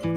Hey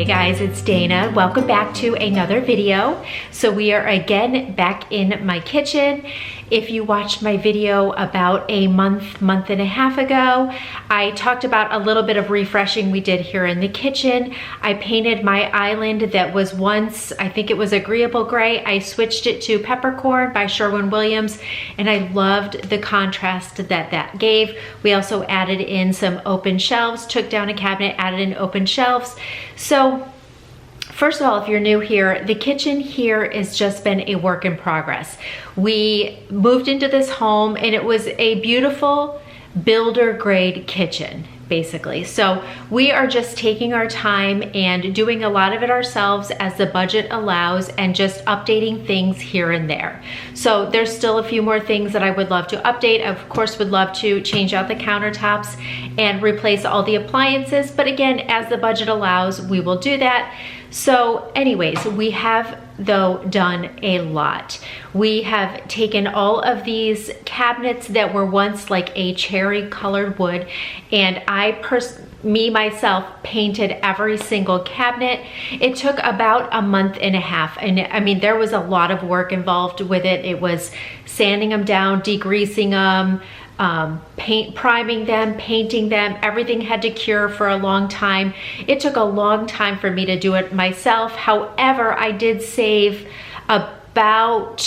guys, it's Dana. Welcome back to another video. So we are again back in my kitchen. If you watched my video about a month and a half ago, I talked about a little bit of refreshing we did here in the kitchen. I painted my island that was once, I think it was agreeable gray. I switched it to peppercorn by Sherwin-Williams, and I loved the contrast that that gave. We also added in some open shelves, took down a cabinet, added in open shelves. So first of all, if you're new here, the kitchen here has just been a work in progress. We moved into this home and it was a beautiful builder grade kitchen, basically. So we are just taking our time and doing a lot of it ourselves as the budget allows, and just updating things here and there. So there's still a few more things that I would love to update. Of course, would love to change out the countertops and replace all the appliances. But again, as the budget allows, we will do that. So anyways, we have though done a lot. We have taken all of these cabinets that were once like a cherry colored wood, and myself painted every single cabinet. It took about a month and a half, and I mean there was a lot of work involved with it. It was sanding them down, degreasing them, priming them, painting them. Everything had to cure for a long time. It took a long time for me to do it myself. However, I did save about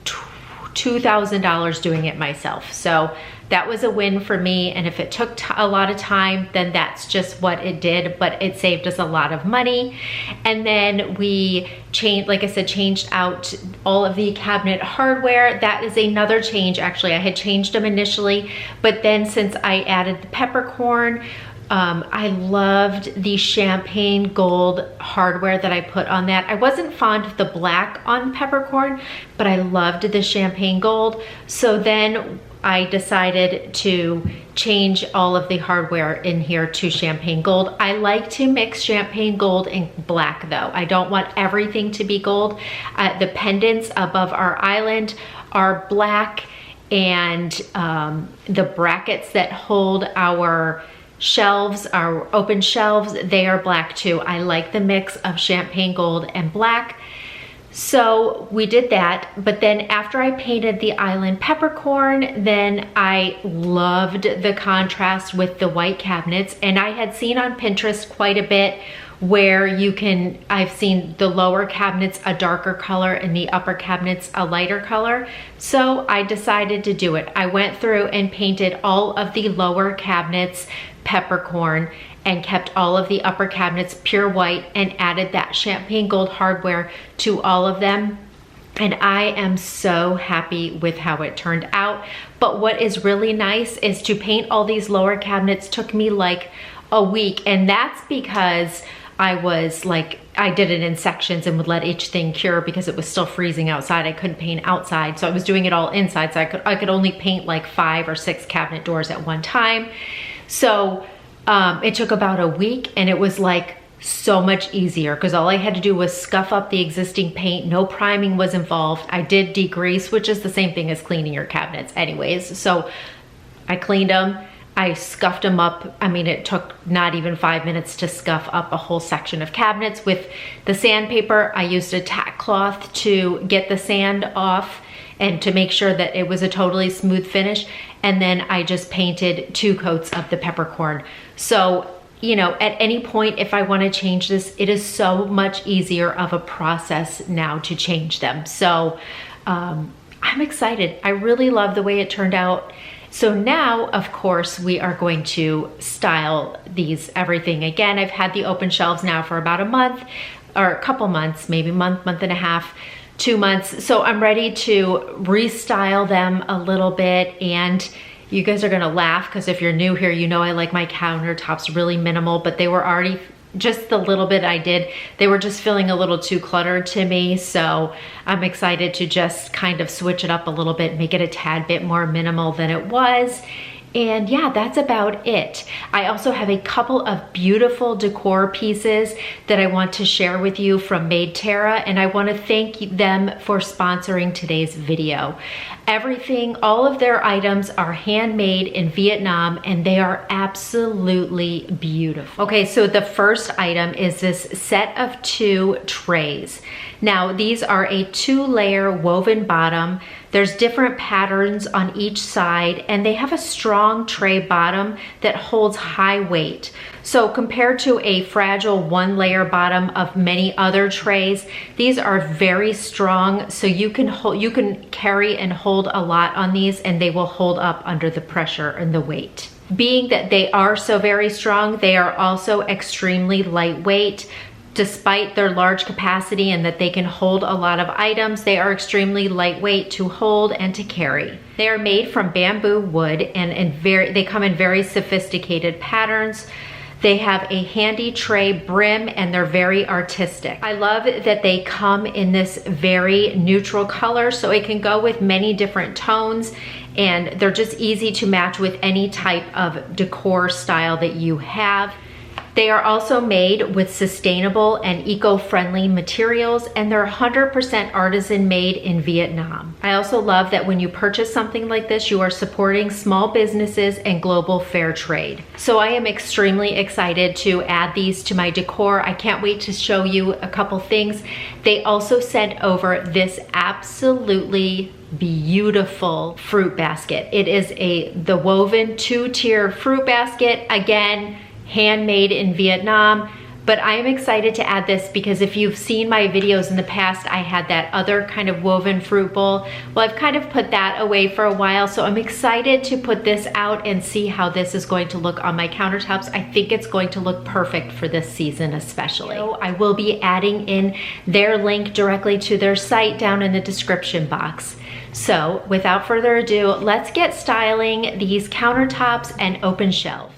$2,000 doing it myself. So that was a win for me. And if it took a lot of time, then that's just what it did, but it saved us a lot of money. And then we changed, like I said, changed out all of the cabinet hardware. That is another change. Actually, I had changed them initially, but then since I added the peppercorn, I loved the champagne gold hardware that I put on that. I wasn't fond of the black on peppercorn, but I loved the champagne gold. So then I decided to change all of the hardware in here to champagne gold. I like to mix champagne gold and black though. I don't want everything to be gold. The pendants above our island are black, and the brackets that hold our shelves, our open shelves, they are black too. I like the mix of champagne gold and black. So we did that, but then after I painted the island peppercorn, then I loved the contrast with the white cabinets. And I had seen on Pinterest quite a bit where I've seen the lower cabinets a darker color and the upper cabinets a lighter color. So I decided to do it. I went through and painted all of the lower cabinets peppercorn and kept all of the upper cabinets pure white, and added that champagne gold hardware to all of them. And I am so happy with how it turned out. But what is really nice is to paint all these lower cabinets took me like a week, and that's because I did it in sections and would let each thing cure because it was still freezing outside. I couldn't paint outside, so I was doing it all inside. So I could only paint like 5 or 6 cabinet doors at one time. So it took about a week, and it was like so much easier because all I had to do was scuff up the existing paint. No priming was involved. I did degrease, which is the same thing as cleaning your cabinets anyways. So I cleaned them. I scuffed them up. I mean, it took not even 5 minutes to scuff up a whole section of cabinets. With the sandpaper, I used a tack cloth to get the sand off and to make sure that it was a totally smooth finish. And then I just painted 2 coats of the peppercorn. So, you know, at any point, if I want to change this, it is so much easier of a process now to change them. So I'm excited. I really love the way it turned out. So now, of course, we are going to style everything again. I've had the open shelves now for about a month, or a couple months, maybe month and a half, 2 months. So I'm ready to restyle them a little bit. And you guys are gonna laugh because if you're new here, you know I like my countertops really minimal, but they were already, just the little bit I did, they were just feeling a little too cluttered to me. So I'm excited to just kind of switch it up a little bit, make it a tad bit more minimal than it was. And yeah, that's about it. I also have a couple of beautiful decor pieces that I want to share with you from MadeTerra, and I want to thank them for sponsoring today's video. Everything, all of their items are handmade in Vietnam, and they are absolutely beautiful. Okay, so the first item is this set of 2 trays. Now, these are a 2-layer woven bottom. There's different patterns on each side, and they have a strong tray bottom that holds high weight. So compared to a fragile 1-layer bottom of many other trays, these are very strong, so you can carry and hold a lot on these, and they will hold up under the pressure and the weight. Being that they are so very strong, they are also extremely lightweight. Despite their large capacity and that they can hold a lot of items, they are extremely lightweight to hold and to carry. They are made from bamboo wood, and they come in very sophisticated patterns. They have a handy tray brim, and they're very artistic. I love that they come in this very neutral color, so it can go with many different tones, and they're just easy to match with any type of decor style that you have. They are also made with sustainable and eco-friendly materials, and they're 100% artisan made in Vietnam. I also love that when you purchase something like this, you are supporting small businesses and global fair trade. So I am extremely excited to add these to my decor. I can't wait to show you a couple things. They also sent over this absolutely beautiful fruit basket. It is the woven 2-tier fruit basket. Again, handmade in Vietnam, but I am excited to add this because if you've seen my videos in the past, I had that other kind of woven fruit bowl. Well, I've kind of put that away for a while, so I'm excited to put this out and see how this is going to look on my countertops. I think it's going to look perfect for this season especially. So I will be adding in their link directly to their site down in the description box. So without further ado, let's get styling these countertops and open shelves.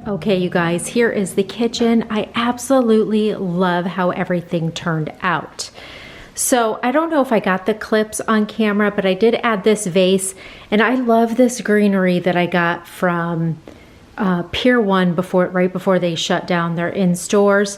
Okay, you guys, here is the kitchen. I absolutely love how everything turned out. So I don't know if I got the clips on camera, but I did add this vase, and I love this greenery that I got from Pier 1 right before they shut down their in-stores.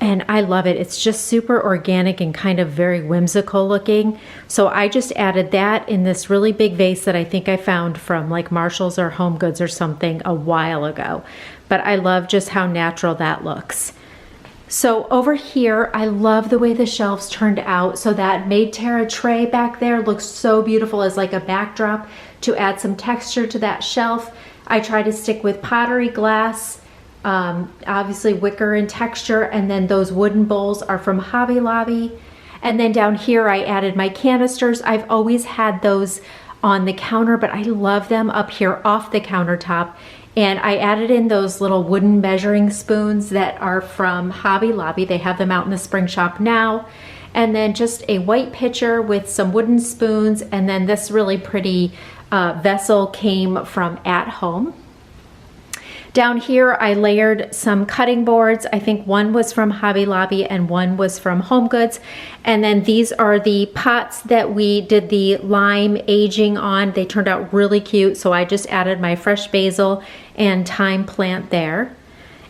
And I love it. It's just super organic and kind of very whimsical looking. So I just added that in this really big vase that I think I found from like Marshall's or Home Goods or something a while ago. But I love just how natural that looks. So over here, I love the way the shelves turned out. So that MadeTerra tray back there looks so beautiful as like a backdrop to add some texture to that shelf. I try to stick with pottery glass, obviously wicker in texture, and then those wooden bowls are from Hobby Lobby. And then down here I added my canisters. I've always had those on the counter, but I love them up here off the countertop. And I added in those little wooden measuring spoons that are from Hobby Lobby. They have them out in the spring shop now. And then just a white pitcher with some wooden spoons, and then this really pretty vessel came from At Home. Down here, I layered some cutting boards. I think one was from Hobby Lobby and one was from Home Goods. And then these are the pots that we did the lime aging on. They turned out really cute, so I just added my fresh basil and thyme plant there.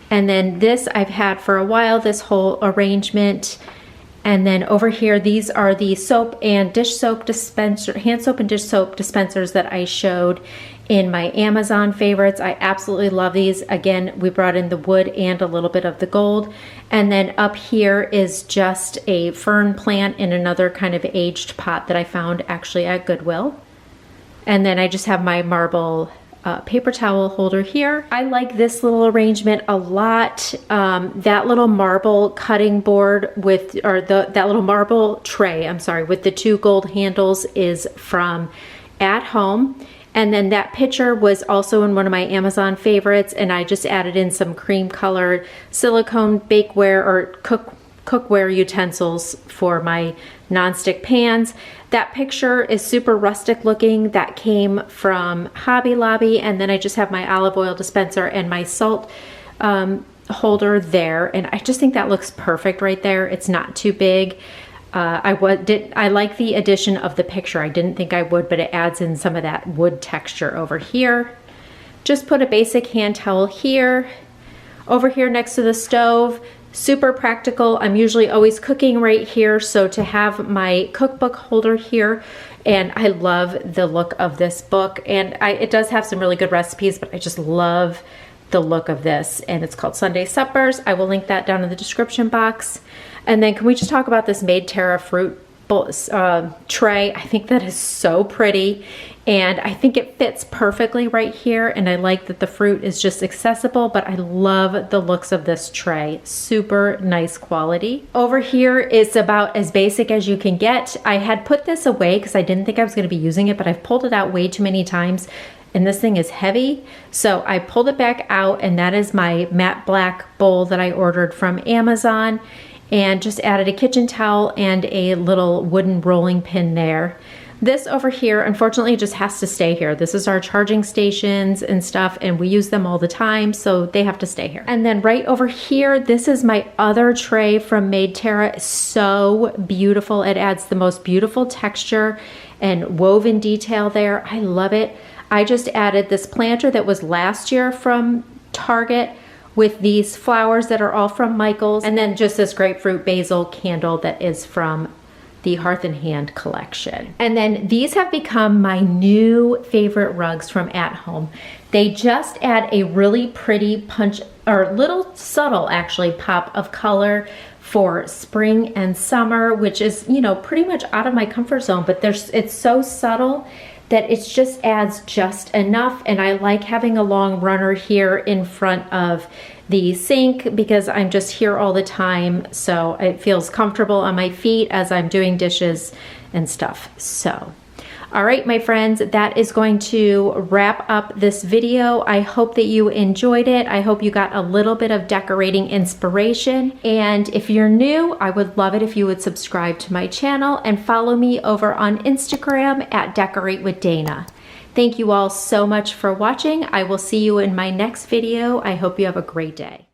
And then this I've had for a while, this whole arrangement. And then over here, these are the soap and dish soap dispenser, hand soap and dish soap dispensers that I showed in my Amazon favorites. I absolutely love these. Again, we brought in the wood and a little bit of the gold. And then up here is just a fern plant in another kind of aged pot that I found actually at Goodwill. And then I just have my marble paper towel holder here. I like this little arrangement a lot. That little marble cutting board with, or that little marble tray, I'm sorry, with the 2 gold handles is from At Home. And then that picture was also in one of my Amazon favorites, and I just added in some cream colored silicone bakeware or cookware utensils for my nonstick pans. That picture is super rustic looking. That came from Hobby Lobby. And then I just have my olive oil dispenser and my salt holder there. And I just think that looks perfect right there. It's not too big. I like the addition of the picture. I didn't think I would, but it adds in some of that wood texture over here. Just put a basic hand towel here. Over here next to the stove, super practical. I'm usually always cooking right here, so to have my cookbook holder here, and I love the look of this book, and it does have some really good recipes, but I just love the look of this, and it's called Sunday Suppers. I will link that down in the description box. And then can we just talk about this MadeTerra fruit tray? I think that is so pretty, and I think it fits perfectly right here, and I like that the fruit is just accessible, but I love the looks of this tray. Super nice quality. Over here is about as basic as you can get. I had put this away because I didn't think I was going to be using it, but I've pulled it out way too many times, and this thing is heavy, so I pulled it back out, and that is my matte black bowl that I ordered from Amazon, and just added a kitchen towel and a little wooden rolling pin there. This over here, unfortunately, just has to stay here. This is our charging stations and stuff, and we use them all the time, so they have to stay here. And then right over here, this is my other tray from MadeTerra. It's so beautiful. It adds the most beautiful texture and woven detail there. I love it. I just added this planter that was last year from Target with these flowers that are all from Michael's, and then just this grapefruit basil candle that is from the Hearth and Hand collection. And then these have become my new favorite rugs from At Home. They just add a really pretty punch, or little subtle actually, pop of color for spring and summer, which is, you know, pretty much out of my comfort zone, but it's so subtle that it just adds just enough. And I like having a long runner here in front of the sink because I'm just here all the time, so it feels comfortable on my feet as I'm doing dishes and stuff. So, all right, my friends, that is going to wrap up this video. I hope that you enjoyed it. I hope you got a little bit of decorating inspiration. And if you're new, I would love it if you would subscribe to my channel and follow me over on Instagram at decoratewithdana. Thank you all so much for watching. I will see you in my next video. I hope you have a great day.